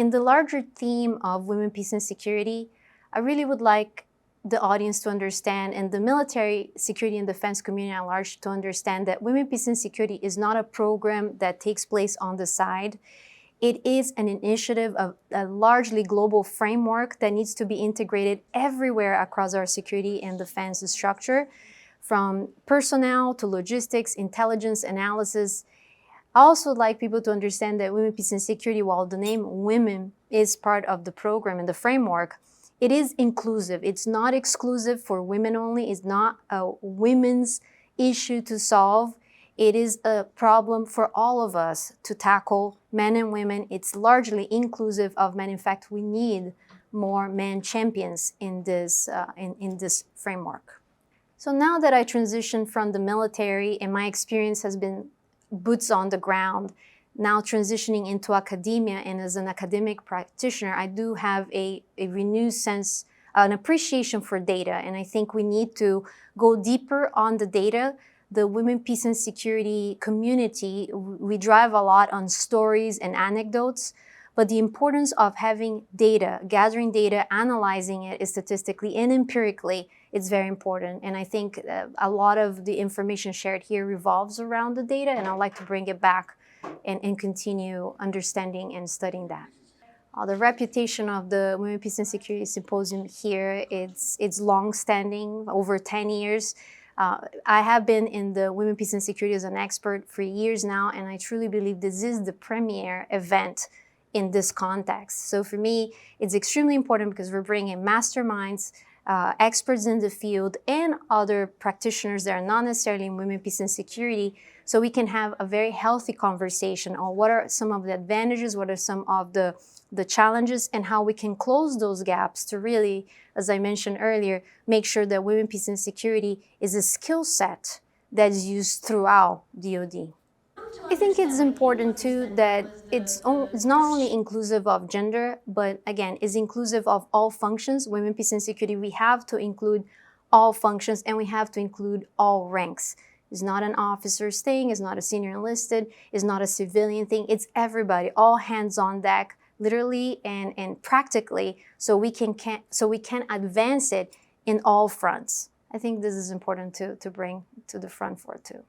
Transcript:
In the larger theme of women, peace, and security, I really would like the audience to understand, and the military, security, and defense community at large to understand, that women, peace, and security is not a program that takes place on the side. It is an initiative of a largely global framework that needs to be integrated everywhere across our security and defense structure, from personnel to logistics, intelligence, analysis. I also like people to understand that Women, Peace, and Security, while the name women is part of the program and the framework, it is inclusive. It's not exclusive for women only. It's not a women's issue to solve. It is a problem for all of us to tackle, men and women. It's largely inclusive of men. In fact, we need more men champions in this framework. So now that I transitioned from the military and my experience has been boots on the ground, now transitioning into academia, and as an academic practitioner, I do have a renewed sense, an appreciation for data, and I think we need to go deeper on the data. The Women, Peace, and Security community, we drive a lot on stories and anecdotes, but the importance of having data, gathering data, analyzing it statistically and empirically, it's very important. And I think a lot of the information shared here revolves around the data, and I'd like to bring it back and continue understanding and studying that. The reputation of the Women, Peace, and Security Symposium here, it's long-standing, over 10 years. I have been in the Women, Peace, and Security as an expert for years now, and I truly believe this is the premier event in this context. So for me, it's extremely important because we're bringing masterminds, experts in the field, and other practitioners that are not necessarily in Women, Peace, and Security, so we can have a very healthy conversation on what are some of the advantages, what are some of the challenges, and how we can close those gaps to really, as I mentioned earlier, make sure that Women, Peace, and Security is a skill set that is used throughout DoD. I think it's important too that it's not only inclusive of gender, but again, is inclusive of all functions. Women, Peace, and Security, we have to include all functions, and we have to include all ranks. It's not an officer's thing, it's not a senior enlisted, it's not a civilian thing, it's everybody, all hands on deck, literally and practically, so we can advance it in all fronts. I think this is important to bring to the front for too.